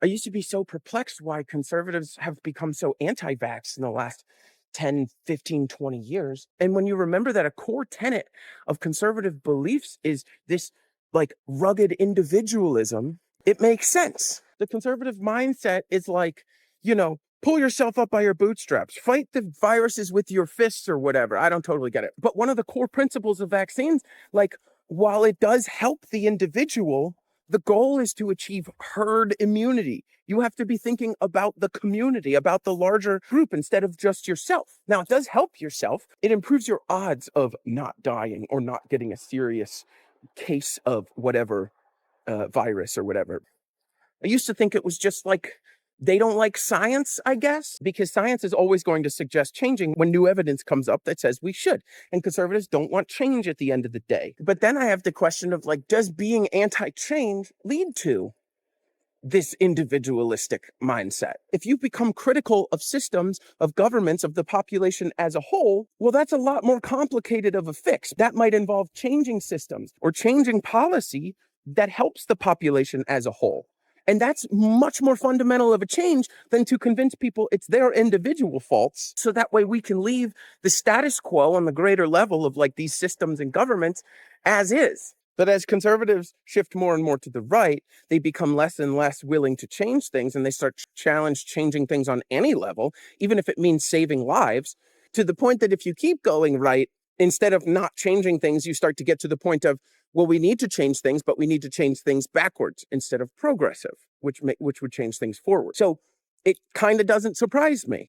I used to be so perplexed why conservatives have become so anti-vax in the last 10, 15, 20 years. And when you remember that a core tenet of conservative beliefs is this like rugged individualism, it makes sense. The conservative mindset is like, pull yourself up by your bootstraps, fight the viruses with your fists or whatever. I don't totally get it. But one of the core principles of vaccines, like, while it does help the individual, the goal is to achieve herd immunity. You have to be thinking about the community, about the larger group instead of just yourself. Now, it does help yourself. It improves your odds of not dying or not getting a serious case of whatever virus or whatever. I used to think it was just like they don't like science, I guess, because science is always going to suggest changing when new evidence comes up that says we should. And conservatives don't want change at the end of the day. But then I have the question of like, does being anti-change lead to this individualistic mindset? If you become critical of systems, of governments, of the population as a whole, well, that's a lot more complicated of a fix. That might involve changing systems or changing policy that helps the population as a whole. And that's much more fundamental of a change than to convince people it's their individual faults. So that way we can leave the status quo on the greater level of like these systems and governments as is. But as conservatives shift more and more to the right, they become less and less willing to change things, and they start challenge changing things on any level, even if it means saving lives, to the point that if you keep going right, instead of not changing things, you start to get to the point of, well, we need to change things, but we need to change things backwards instead of progressive, which would change things forward. So it kind of doesn't surprise me